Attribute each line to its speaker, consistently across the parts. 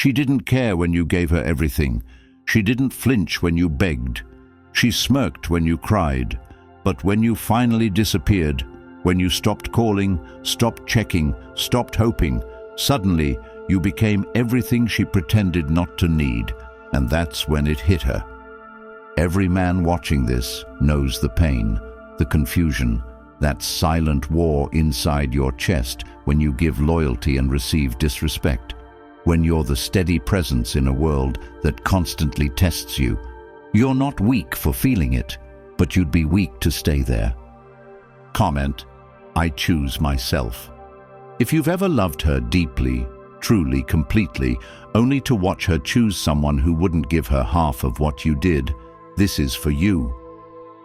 Speaker 1: She didn't care when you gave her everything. She didn't flinch when you begged. She smirked when you cried. But when you finally disappeared, when you stopped calling, stopped checking, stopped hoping, suddenly you became everything she pretended not to need, and that's when it hit her. Every man watching this knows the pain, the confusion, that silent war inside your chest when you give loyalty and receive disrespect, when you're the steady presence in a world that constantly tests you. You're not weak for feeling it, but you'd be weak to stay there. Comment: I choose myself. If you've ever loved her deeply, truly, completely, only to watch her choose someone who wouldn't give her half of what you did, this is for you.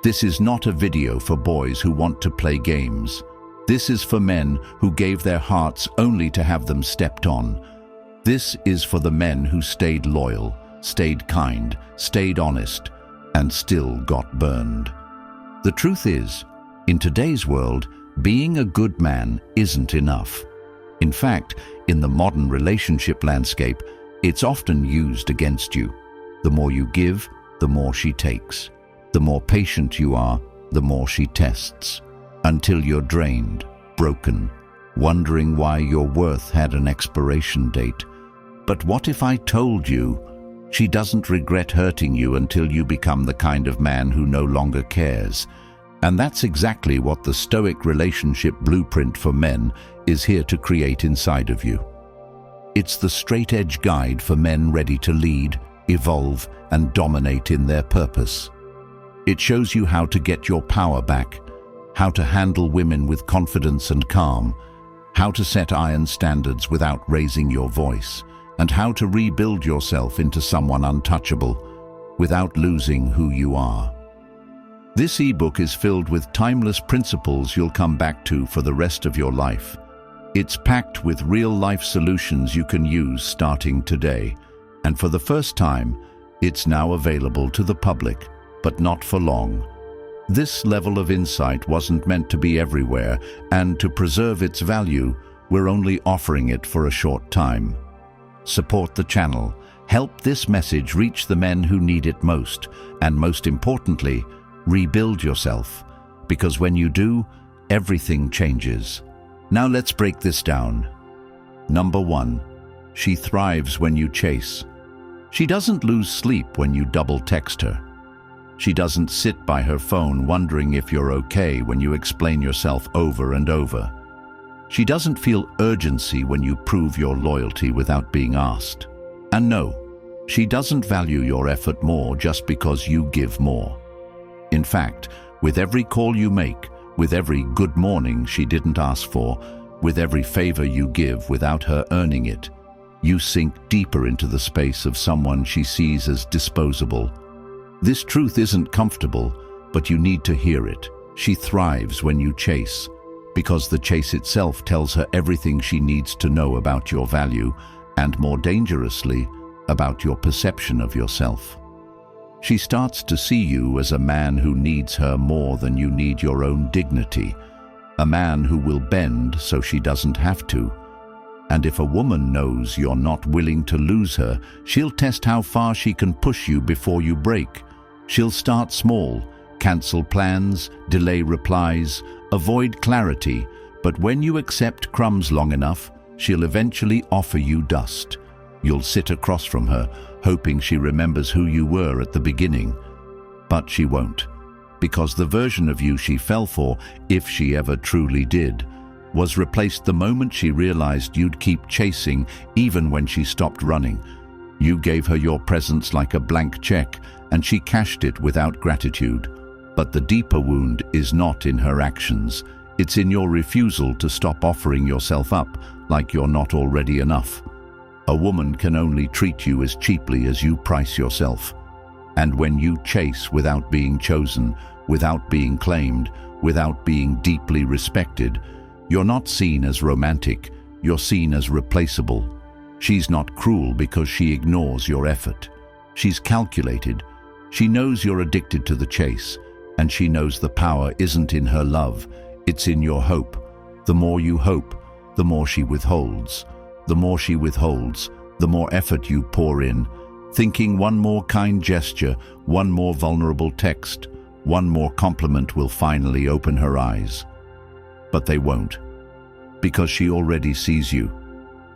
Speaker 1: This is not a video for boys who want to play games. This is for men who gave their hearts only to have them stepped on. This is for the men who stayed loyal, stayed kind, stayed honest, and still got burned. The truth is, in today's world, being a good man isn't enough. In fact, in the modern relationship landscape, it's often used against you. The more you give, the more she takes. The more patient you are, the more she tests, until you're drained, broken, wondering why your worth had an expiration date. But what if I told you she doesn't regret hurting you until you become the kind of man who no longer cares? And that's exactly what the Stoic relationship blueprint for men is here to create inside of you. It's the straight-edge guide for men ready to lead, evolve, and dominate in their purpose. It shows you how to get your power back, how to handle women with confidence and calm, how to set iron standards without raising your voice, and how to rebuild yourself into someone untouchable without losing who you are. This ebook is filled with timeless principles you'll come back to for the rest of your life. It's packed with real-life solutions you can use starting today. And for the first time, it's now available to the public, but not for long. This level of insight wasn't meant to be everywhere, and to preserve its value, we're only offering it for a short time. Support the channel. Help this message reach the men who need it most, and most importantly, rebuild yourself, because when you do, everything changes. Now let's break this down. Number 1, she thrives when you chase. She doesn't lose sleep when you double text her. She doesn't sit by her phone wondering if you're okay when you explain yourself over and over. She doesn't feel urgency when you prove your loyalty without being asked. And no, she doesn't value your effort more just because you give more. In fact, with every call you make, with every good morning she didn't ask for, with every favor you give without her earning it, you sink deeper into the space of someone she sees as disposable. This truth isn't comfortable, but you need to hear it. She thrives when you chase, because the chase itself tells her everything she needs to know about your value, and more dangerously, about your perception of yourself. She starts to see you as a man who needs her more than you need your own dignity, a man who will bend so she doesn't have to. And if a woman knows you're not willing to lose her, she'll test how far she can push you before you break. She'll start small, cancel plans, delay replies, avoid clarity, but when you accept crumbs long enough, she'll eventually offer you dust. You'll sit across from her, hoping she remembers who you were at the beginning. But she won't, because the version of you she fell for, if she ever truly did, was replaced the moment she realized you'd keep chasing even when she stopped running. You gave her your presence like a blank check, and she cashed it without gratitude. But the deeper wound is not in her actions. It's in your refusal to stop offering yourself up like you're not already enough. A woman can only treat you as cheaply as you price yourself. And when you chase without being chosen, without being claimed, without being deeply respected, you're not seen as romantic, you're seen as replaceable. She's not cruel because she ignores your effort. She's calculated. She knows you're addicted to the chase, and she knows the power isn't in her love, it's in your hope. The more you hope, the more she withholds. The more she withholds, the more effort you pour in, thinking one more kind gesture, one more vulnerable text, one more compliment will finally open her eyes. But they won't, because she already sees you.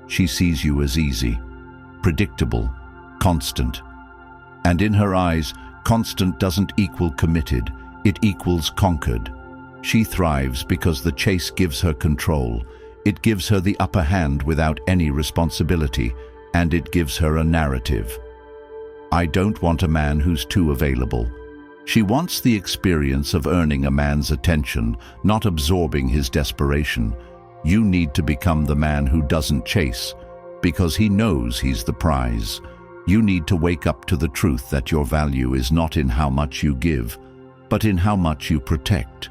Speaker 1: She sees you as easy, predictable, constant. And in her eyes, constant doesn't equal committed, it equals conquered. She thrives because the chase gives her control. It gives her the upper hand without any responsibility, and it gives her a narrative. I don't want a man who's too available. She wants the experience of earning a man's attention, not absorbing his desperation. You need to become the man who doesn't chase, because he knows he's the prize. You need to wake up to the truth that your value is not in how much you give, but in how much you protect.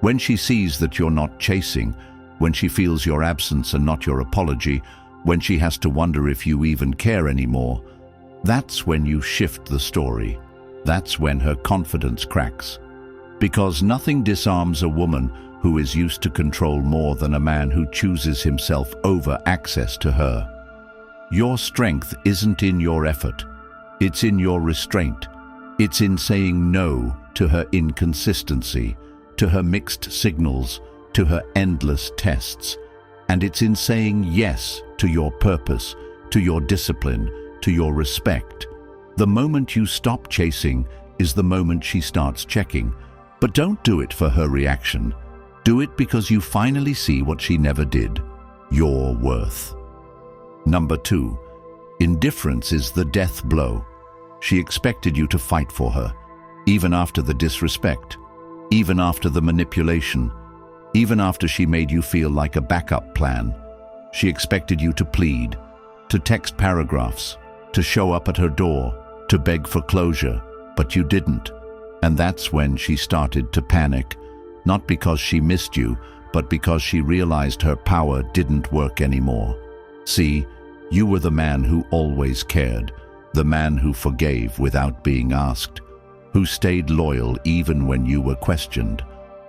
Speaker 1: When she sees that you're not chasing, when she feels your absence and not your apology, when she has to wonder if you even care anymore, that's when you shift the story. That's when her confidence cracks. Because nothing disarms a woman who is used to control more than a man who chooses himself over access to her. Your strength isn't in your effort. It's in your restraint. It's in saying no to her inconsistency, to her mixed signals, to her endless tests. And it's in saying yes to your purpose, to your discipline, to your respect. The moment you stop chasing is the moment she starts checking. But don't do it for her reaction. Do it because you finally see what she never did: your worth. Number 2, indifference is the death blow. She expected you to fight for her, even after the disrespect, even after the manipulation, even after she made you feel like a backup plan. She expected you to plead, to text paragraphs, to show up at her door, to beg for closure, but you didn't. And that's when she started to panic, not because she missed you, but because she realized her power didn't work anymore. See, you were the man who always cared, the man who forgave without being asked, who stayed loyal even when you were questioned,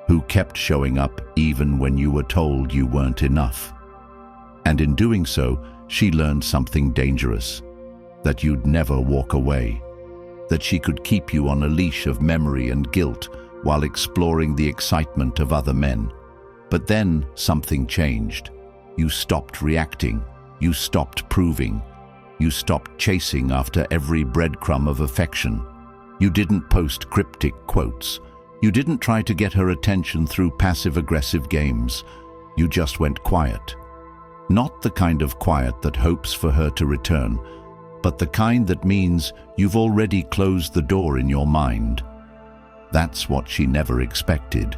Speaker 1: who kept showing up even when you were told you weren't enough. And in doing so, she learned something dangerous: that you'd never walk away, that she could keep you on a leash of memory and guilt while exploring the excitement of other men. But then something changed. You stopped reacting. You stopped proving. You stopped chasing after every breadcrumb of affection. You didn't post cryptic quotes. You didn't try to get her attention through passive-aggressive games. You just went quiet. Not the kind of quiet that hopes for her to return, but the kind that means you've already closed the door in your mind. That's what she never expected.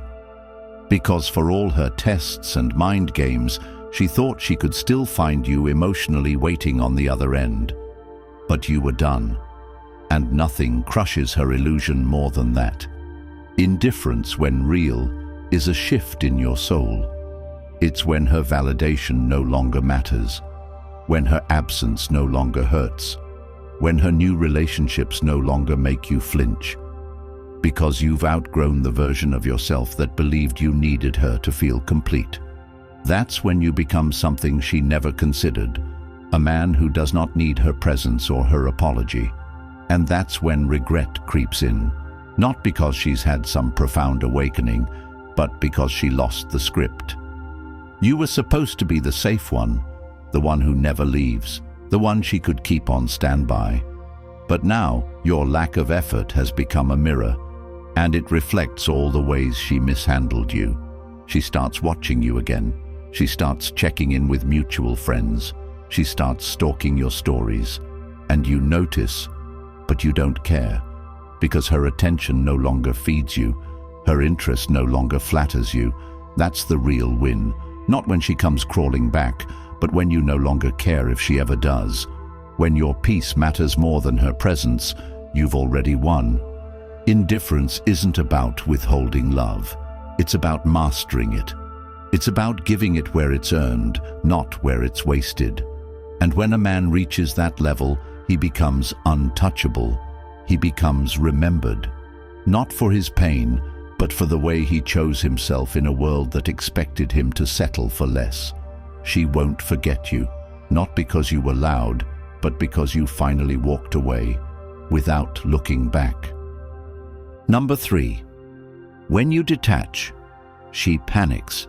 Speaker 1: Because for all her tests and mind games, she thought she could still find you emotionally waiting on the other end. But you were done, and nothing crushes her illusion more than that. Indifference, when real, is a shift in your soul. It's when her validation no longer matters, when her absence no longer hurts, when her new relationships no longer make you flinch, because you've outgrown the version of yourself that believed you needed her to feel complete. That's when you become something she never considered, a man who does not need her presence or her apology. And that's when regret creeps in, not because she's had some profound awakening, but because she lost the script. You were supposed to be the safe one, the one who never leaves, the one she could keep on standby. But now your lack of effort has become a mirror, and it reflects all the ways she mishandled you. She starts watching you again. She starts checking in with mutual friends. She starts stalking your stories. And you notice, but you don't care, because her attention no longer feeds you. Her interest no longer flatters you. That's the real win. Not when she comes crawling back, but when you no longer care if she ever does. When your peace matters more than her presence, you've already won. Indifference isn't about withholding love. It's about mastering it. It's about giving it where it's earned, not where it's wasted. And when a man reaches that level, he becomes untouchable. He becomes remembered. Not for his pain, but for the way he chose himself in a world that expected him to settle for less. She won't forget you, not because you were loud, but because you finally walked away without looking back. Number 3. When you detach, she panics.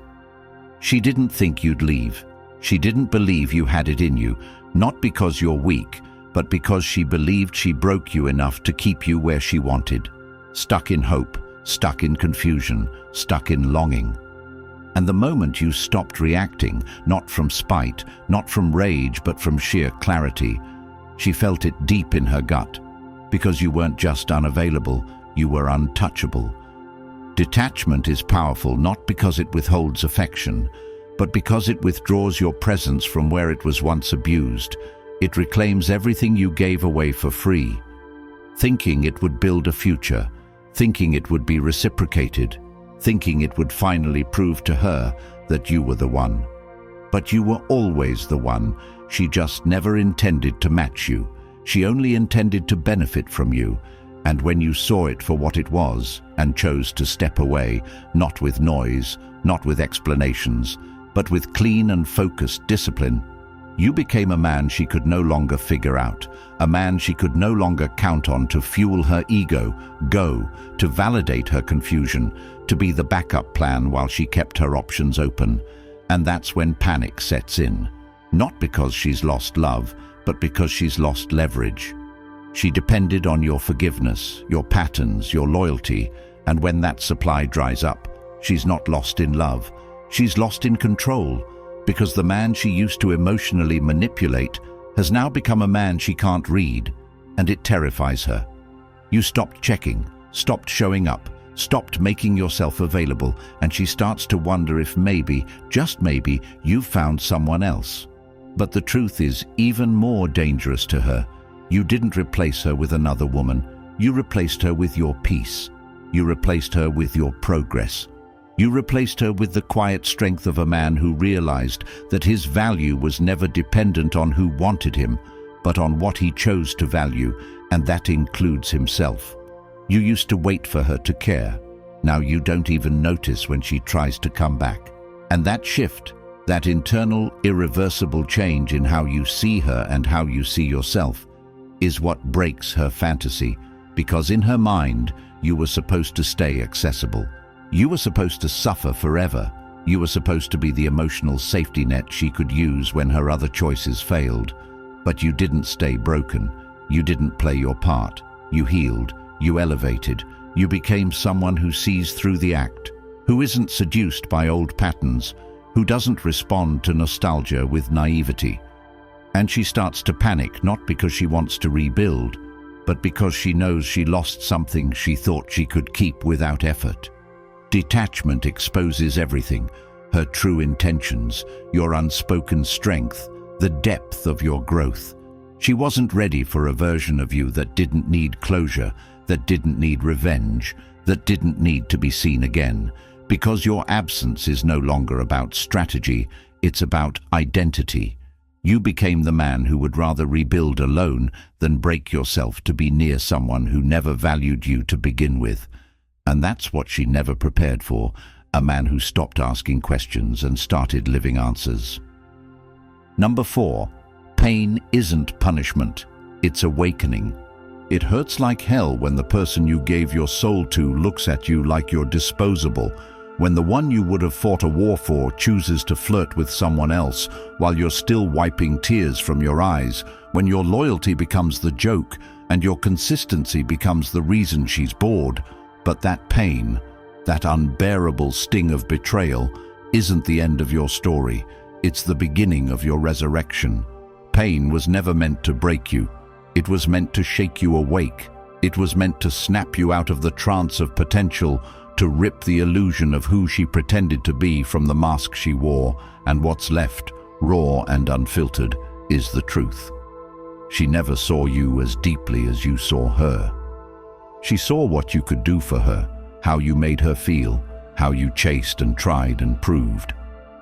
Speaker 1: She didn't think you'd leave. She didn't believe you had it in you, not because you're weak, but because she believed she broke you enough to keep you where she wanted. Stuck in hope, stuck in confusion, stuck in longing. And the moment you stopped reacting, not from spite, not from rage, but from sheer clarity, she felt it deep in her gut. Because you weren't just unavailable, you were untouchable. Detachment is powerful not because it withholds affection, but because it withdraws your presence from where it was once abused. It reclaims everything you gave away for free, thinking it would build a future, thinking it would be reciprocated, thinking it would finally prove to her that you were the one. But you were always the one. She just never intended to match you. She only intended to benefit from you. And when you saw it for what it was and chose to step away, not with noise, not with explanations, but with clean and focused discipline, you became a man she could no longer figure out, a man she could no longer count on to fuel her ego, to validate her confusion, to be the backup plan while she kept her options open. And that's when panic sets in, not because she's lost love, but because she's lost leverage. She depended on your forgiveness, your patterns, your loyalty, and when that supply dries up, she's not lost in love. She's lost in control, because the man she used to emotionally manipulate has now become a man she can't read, and it terrifies her. You stopped checking, stopped showing up, stopped making yourself available, and she starts to wonder if maybe, just maybe, you've found someone else. But the truth is even more dangerous to her. You didn't replace her with another woman. You replaced her with your peace. You replaced her with your progress. You replaced her with the quiet strength of a man who realized that his value was never dependent on who wanted him, but on what he chose to value, and that includes himself. You used to wait for her to care. Now you don't even notice when she tries to come back. And that shift, that internal, irreversible change in how you see her and how you see yourself, is what breaks her fantasy, because in her mind, you were supposed to stay accessible. You were supposed to suffer forever. You were supposed to be the emotional safety net she could use when her other choices failed. But you didn't stay broken. You didn't play your part. You healed. You elevated. You became someone who sees through the act, who isn't seduced by old patterns, who doesn't respond to nostalgia with naivety. And she starts to panic, not because she wants to rebuild, but because she knows she lost something she thought she could keep without effort. Detachment exposes everything, her true intentions, your unspoken strength, the depth of your growth. She wasn't ready for a version of you that didn't need closure, that didn't need revenge, that didn't need to be seen again, because your absence is no longer about strategy, it's about identity. You became the man who would rather rebuild alone than break yourself to be near someone who never valued you to begin with. And that's what she never prepared for, a man who stopped asking questions and started living answers. Number 4, pain isn't punishment, it's awakening. It hurts like hell when the person you gave your soul to looks at you like you're disposable, when the one you would have fought a war for chooses to flirt with someone else while you're still wiping tears from your eyes, when your loyalty becomes the joke and your consistency becomes the reason she's bored. But that pain, that unbearable sting of betrayal, isn't the end of your story. It's the beginning of your resurrection. Pain was never meant to break you. It was meant to shake you awake. It was meant to snap you out of the trance of potential, to rip the illusion of who she pretended to be from the mask she wore, and what's left, raw and unfiltered, is the truth. She never saw you as deeply as you saw her. She saw what you could do for her, how you made her feel, how you chased and tried and proved.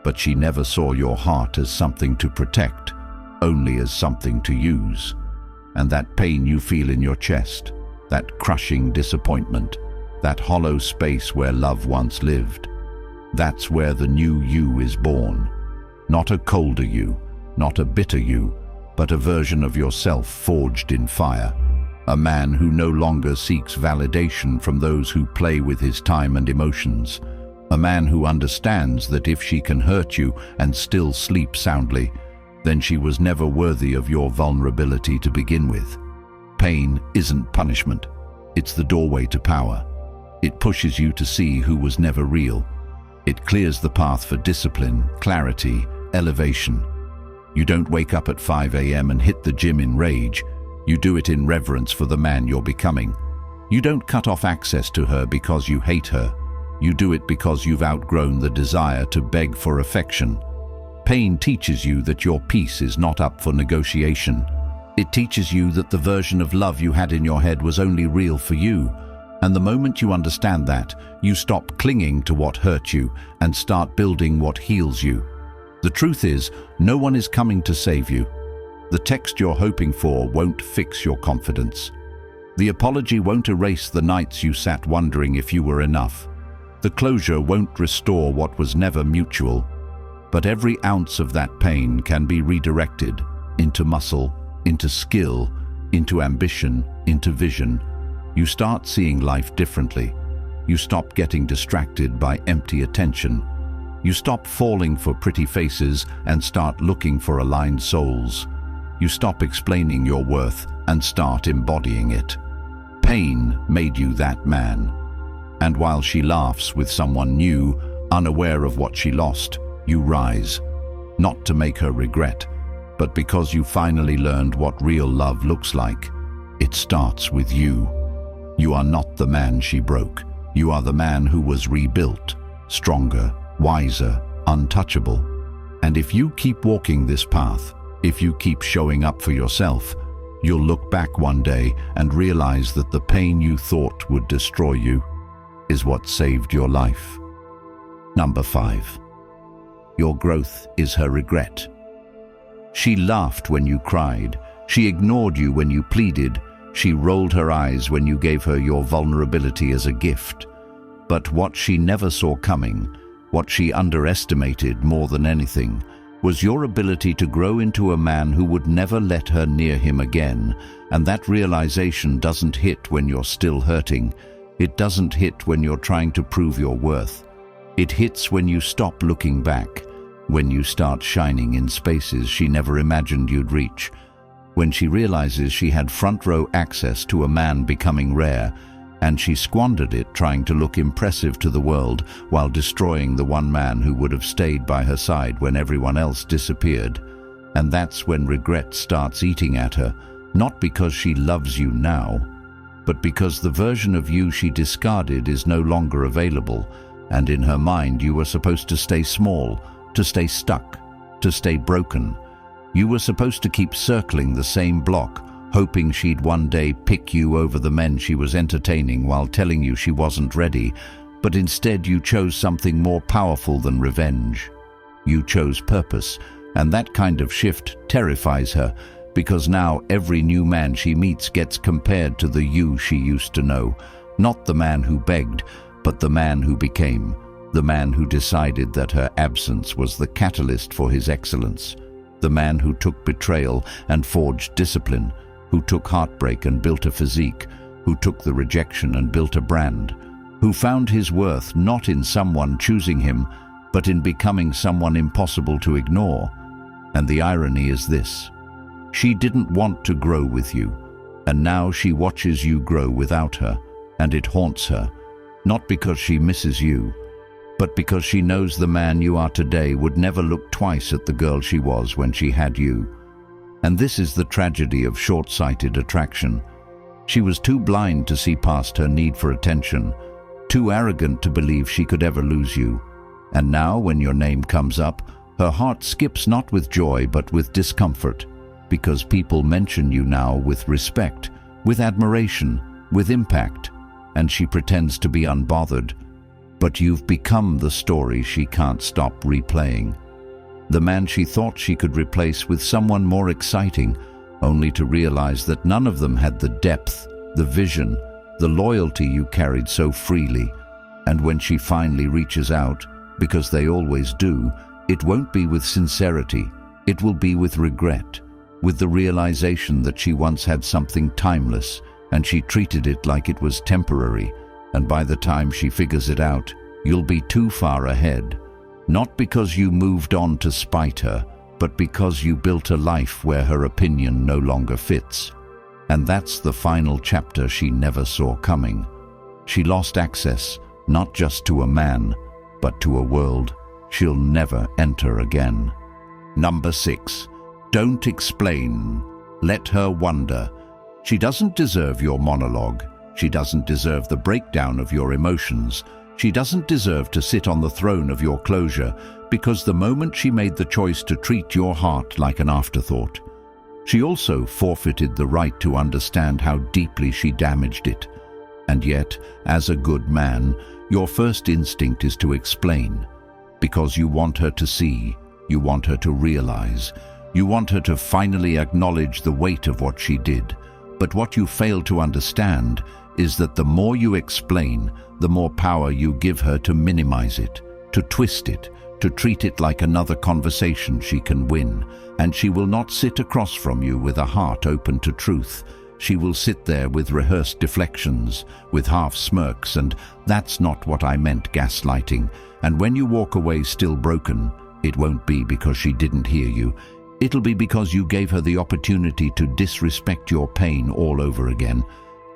Speaker 1: But she never saw your heart as something to protect, only as something to use. And that pain you feel in your chest, that crushing disappointment, that hollow space where love once lived, that's where the new you is born. Not a colder you, not a bitter you, but a version of yourself forged in fire. A man who no longer seeks validation from those who play with his time and emotions. A man who understands that if she can hurt you and still sleep soundly, then she was never worthy of your vulnerability to begin with. Pain isn't punishment. It's the doorway to power. It pushes you to see who was never real. It clears the path for discipline, clarity, elevation. You don't wake up at 5 a.m. and hit the gym in rage. You do it in reverence for the man you're becoming. You don't cut off access to her because you hate her. You do it because you've outgrown the desire to beg for affection. Pain teaches you that your peace is not up for negotiation. It teaches you that the version of love you had in your head was only real for you. And the moment you understand that, you stop clinging to what hurt you and start building what heals you. The truth is, no one is coming to save you. The text you're hoping for won't fix your confidence. The apology won't erase the nights you sat wondering if you were enough. The closure won't restore what was never mutual. But every ounce of that pain can be redirected into muscle, into skill, into ambition, into vision. You start seeing life differently. You stop getting distracted by empty attention. You stop falling for pretty faces and start looking for aligned souls. You stop explaining your worth and start embodying it. Pain made you that man. And while she laughs with someone new, unaware of what she lost, you rise. Not to make her regret, but because you finally learned what real love looks like. It starts with you. You are not the man she broke. You are the man who was rebuilt, stronger, wiser, untouchable. And if you keep walking this path, if you keep showing up for yourself, you'll look back one day and realize that the pain you thought would destroy you is what saved your life. Number 5. Your growth is her regret. She laughed when you cried. She ignored you when you pleaded. She rolled her eyes when you gave her your vulnerability as a gift. But what she never saw coming, what she underestimated more than anything, was your ability to grow into a man who would never let her near him again. And that realization doesn't hit when you're still hurting. It doesn't hit when you're trying to prove your worth. It hits when you stop looking back, when you start shining in spaces she never imagined you'd reach, when she realizes she had front-row access to a man becoming rare, and she squandered it trying to look impressive to the world while destroying the one man who would have stayed by her side when everyone else disappeared. And that's when regret starts eating at her, not because she loves you now, but because the version of you she discarded is no longer available, and in her mind you were supposed to stay small, to stay stuck, to stay broken. You were supposed to keep circling the same block, hoping she'd one day pick you over the men she was entertaining while telling you she wasn't ready, but instead you chose something more powerful than revenge. You chose purpose, and that kind of shift terrifies her, because now every new man she meets gets compared to the you she used to know, not the man who begged, but the man who became, the man who decided that her absence was the catalyst for his excellence, the man who took betrayal and forged discipline, who took heartbreak and built a physique, who took the rejection and built a brand, who found his worth not in someone choosing him, but in becoming someone impossible to ignore. And the irony is this: she didn't want to grow with you, and now she watches you grow without her, and it haunts her, not because she misses you, but because she knows the man you are today would never look twice at the girl she was when she had you. And this is the tragedy of short-sighted attraction. She was too blind to see past her need for attention, too arrogant to believe she could ever lose you. And now, when your name comes up, her heart skips not with joy but with discomfort, because people mention you now with respect, with admiration, with impact, and she pretends to be unbothered. But you've become the story she can't stop replaying. The man she thought she could replace with someone more exciting, only to realize that none of them had the depth, the vision, the loyalty you carried so freely. And when she finally reaches out, because they always do, it won't be with sincerity, it will be with regret. with the realization that she once had something timeless and she treated it like it was temporary, and by the time she figures it out, you'll be too far ahead. Not because you moved on to spite her, but because you built a life where her opinion no longer fits. And that's the final chapter she never saw coming. She lost access, not just to a man, but to a world she'll never enter again. Number 6. Don't explain. Let her wonder. She doesn't deserve your monologue. She doesn't deserve the breakdown of your emotions. She doesn't deserve to sit on the throne of your closure, because the moment she made the choice to treat your heart like an afterthought, she also forfeited the right to understand how deeply she damaged it. And yet, as a good man, your first instinct is to explain, because you want her to see, you want her to realize, you want her to finally acknowledge the weight of what she did. But what you fail to understand is that the more you explain, the more power you give her to minimize it, to twist it, to treat it like another conversation she can win. And she will not sit across from you with a heart open to truth. She will sit there with rehearsed deflections, with half smirks, and "That's not what I meant" gaslighting. And when you walk away still broken, it won't be because she didn't hear you. It'll be because you gave her the opportunity to disrespect your pain all over again.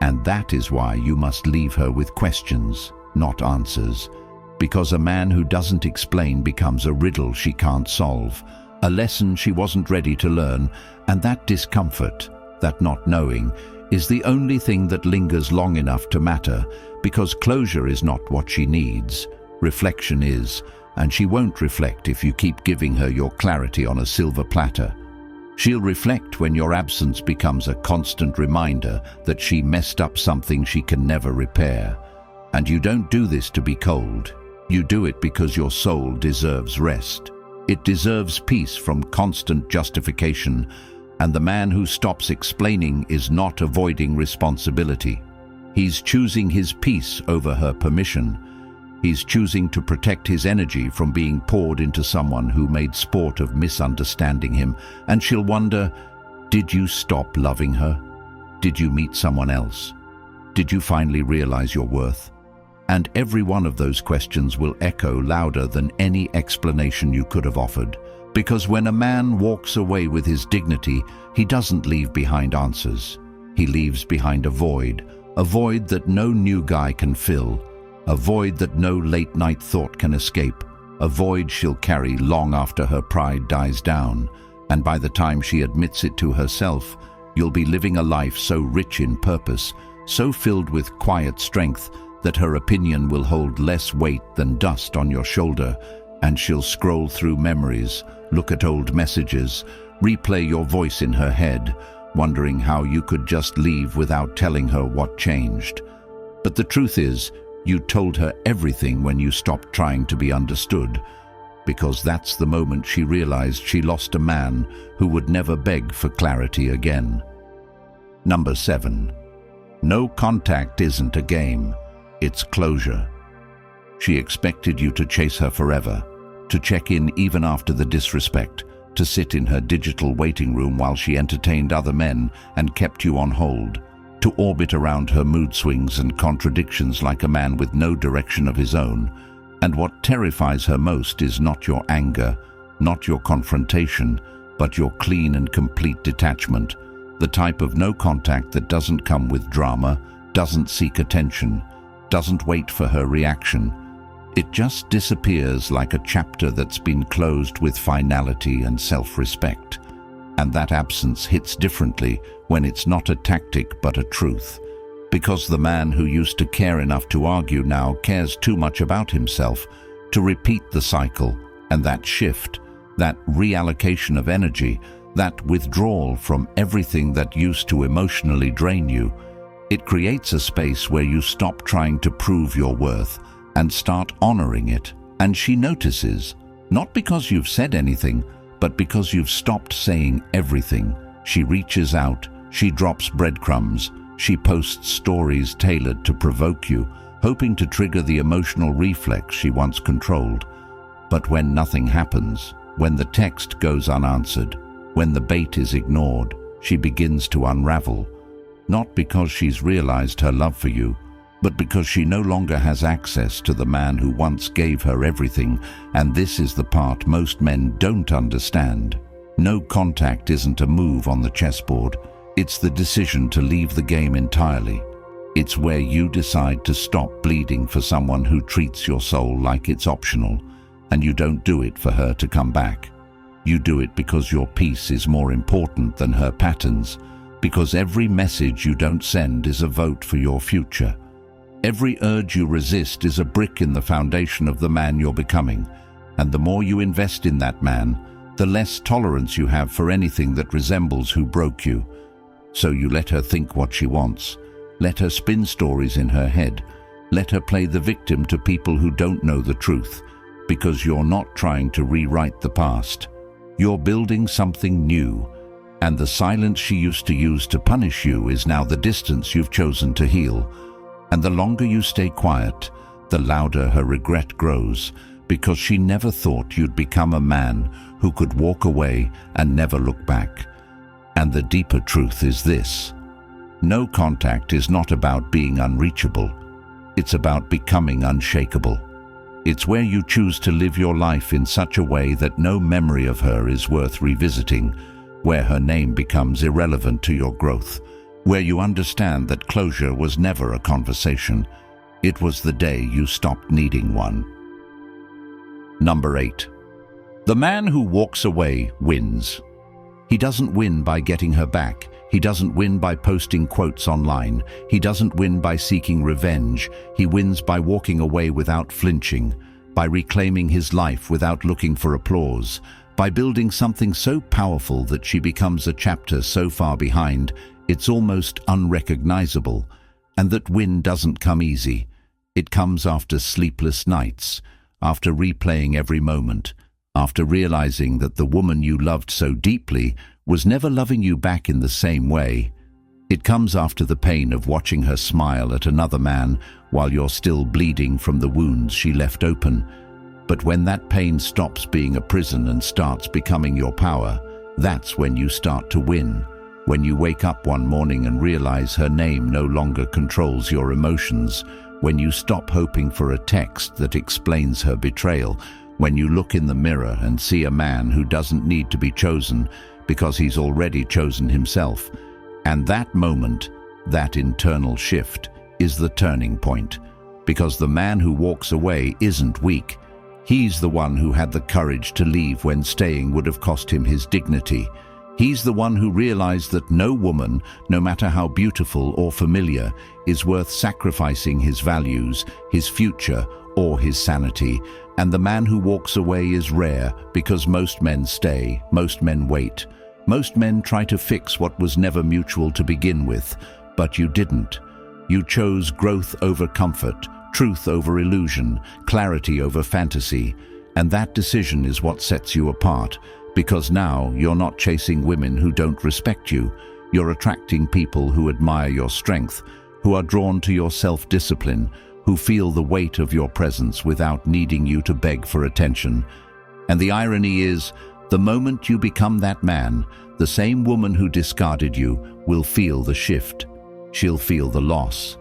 Speaker 1: And that is why you must leave her with questions, not answers. Because a man who doesn't explain becomes a riddle she can't solve, a lesson she wasn't ready to learn, and that discomfort, that not knowing, is the only thing that lingers long enough to matter, because closure is not what she needs. Reflection is, and she won't reflect if you keep giving her your clarity on a silver platter. She'll reflect when your absence becomes a constant reminder that she messed up something she can never repair. And you don't do this to be cold. You do it because your soul deserves rest. It deserves peace from constant justification, and the man who stops explaining is not avoiding responsibility. He's choosing his peace over her permission. He's choosing to protect his energy from being poured into someone who made sport of misunderstanding him, and she'll wonder, did you stop loving her? Did you meet someone else? Did you finally realize your worth? And every one of those questions will echo louder than any explanation you could have offered. Because when a man walks away with his dignity, he doesn't leave behind answers. He leaves behind a void that no new guy can fill, a void that no late-night thought can escape, a void she'll carry long after her pride dies down. And by the time she admits it to herself, you'll be living a life so rich in purpose, so filled with quiet strength, that her opinion will hold less weight than dust on your shoulder, and she'll scroll through memories, look at old messages, replay your voice in her head, wondering how you could just leave without telling her what changed. But the truth is, you told her everything when you stopped trying to be understood, because that's the moment she realized she lost a man who would never beg for clarity again. Number 7. No contact isn't a game. It's closure. She expected you to chase her forever, to check in even after the disrespect, to sit in her digital waiting room while she entertained other men and kept you on hold, to orbit around her mood swings and contradictions like a man with no direction of his own. And what terrifies her most is not your anger, not your confrontation, but your clean and complete detachment, the type of no contact that doesn't come with drama, doesn't seek attention, doesn't wait for her reaction. It just disappears like a chapter that's been closed with finality and self-respect. And that absence hits differently when it's not a tactic but a truth. Because the man who used to care enough to argue now cares too much about himself to repeat the cycle. And that shift, that reallocation of energy, that withdrawal from everything that used to emotionally drain you, it creates a space where you stop trying to prove your worth and start honoring it. And she notices, not because you've said anything, but because you've stopped saying everything. She reaches out, she drops breadcrumbs, she posts stories tailored to provoke you, hoping to trigger the emotional reflex she once controlled. But when nothing happens, when the text goes unanswered, When the bait is ignored, she begins to unravel, not because she's realized her love for you, but because she no longer has access to the man who once gave her everything, and this is the part most men don't understand. No contact isn't a move on the chessboard, it's the decision to leave the game entirely. It's where you decide to stop bleeding for someone who treats your soul like it's optional, and you don't do it for her to come back. You do it because your peace is more important than her patterns, because every message you don't send is a vote for your future. Every urge you resist is a brick in the foundation of the man you're becoming, and the more you invest in that man, the less tolerance you have for anything that resembles who broke you. So you let her think what she wants, let her spin stories in her head, let her play the victim to people who don't know the truth, because you're not trying to rewrite the past. You're building something new, and the silence she used to use to punish you is now the distance you've chosen to heal. And the longer you stay quiet, the louder her regret grows, because she never thought you'd become a man who could walk away and never look back. And the deeper truth is this: no contact is not about being unreachable. It's about becoming unshakable. It's where you choose to live your life in such a way that no memory of her is worth revisiting, where her name becomes irrelevant to your growth, where you understand that closure was never a conversation. It was the day you stopped needing one. Number 8. The man who walks away wins. He doesn't win by getting her back. He doesn't win by posting quotes online. He doesn't win by seeking revenge. He wins by walking away without flinching, by reclaiming his life without looking for applause, by building something so powerful that she becomes a chapter so far behind it's almost unrecognizable. And that win doesn't come easy. It comes after sleepless nights, after replaying every moment, after realizing that the woman you loved so deeply was never loving you back in the same way. It comes after the pain of watching her smile at another man while you're still bleeding from the wounds she left open. But when that pain stops being a prison and starts becoming your power, that's when you start to win. When you wake up one morning and realize her name no longer controls your emotions, when you stop hoping for a text that explains her betrayal, when you look in the mirror and see a man who doesn't need to be chosen because he's already chosen himself. And that moment, that internal shift, is the turning point. Because the man who walks away isn't weak. He's the one who had the courage to leave when staying would have cost him his dignity. He's the one who realized that no woman, no matter how beautiful or familiar, is worth sacrificing his values, his future, or his sanity. And the man who walks away is rare because most men stay, most men wait. Most men try to fix what was never mutual to begin with, but you didn't. You chose growth over comfort, truth over illusion, clarity over fantasy. And that decision is what sets you apart. Because now you're not chasing women who don't respect you. You're attracting people who admire your strength, who are drawn to your self-discipline, who feel the weight of your presence without needing you to beg for attention. And the irony is, the moment you become that man, the same woman who discarded you will feel the shift. She'll feel the loss.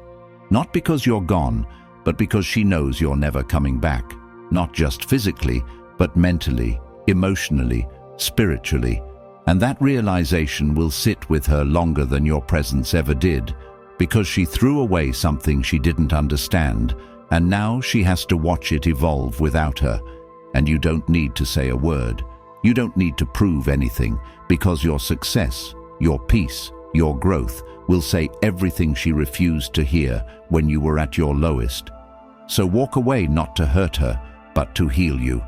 Speaker 1: Not because you're gone, but because she knows you're never coming back. Not just physically, but mentally, emotionally, spiritually, and that realization will sit with her longer than your presence ever did, because she threw away something she didn't understand, and now she has to watch it evolve without her. And you don't need to say a word. You don't need to prove anything, because your success, your peace, your growth will say everything she refused to hear when you were at your lowest. So walk away not to hurt her, but to heal you.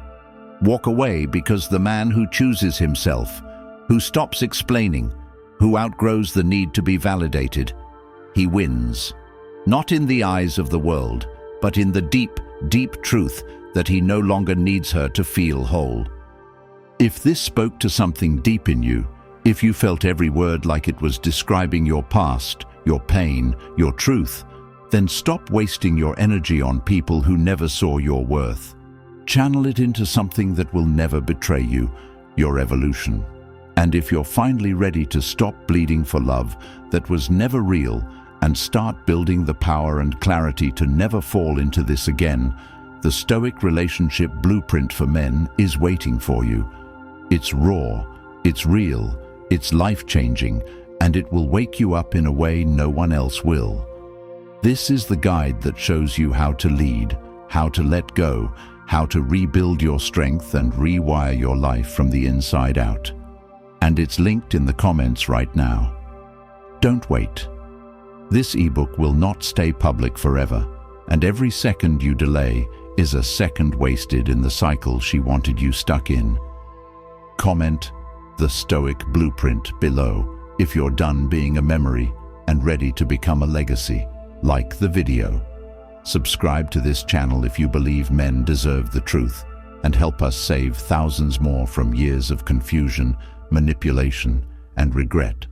Speaker 1: Walk away because the man who chooses himself, who stops explaining, who outgrows the need to be validated, he wins. Not in the eyes of the world, but in the deep, deep truth that he no longer needs her to feel whole. If this spoke to something deep in you, if you felt every word like it was describing your past, your pain, your truth, then stop wasting your energy on people who never saw your worth. Channel it into something that will never betray you, your evolution. And if you're finally ready to stop bleeding for love that was never real and start building the power and clarity to never fall into this again, the Stoic relationship blueprint for men is waiting for you. It's raw, it's real, it's life-changing, and it will wake you up in a way no one else will. This is the guide that shows you how to lead, how to let go, how to rebuild your strength and rewire your life from the inside out. And it's linked in the comments right now. Don't wait. This ebook will not stay public forever, and every second you delay is a second wasted in the cycle she wanted you stuck in. Comment the Stoic blueprint below if you're done being a memory and ready to become a legacy. Like the video. Subscribe to this channel if you believe men deserve the truth, and help us save thousands more from years of confusion, manipulation, and regret.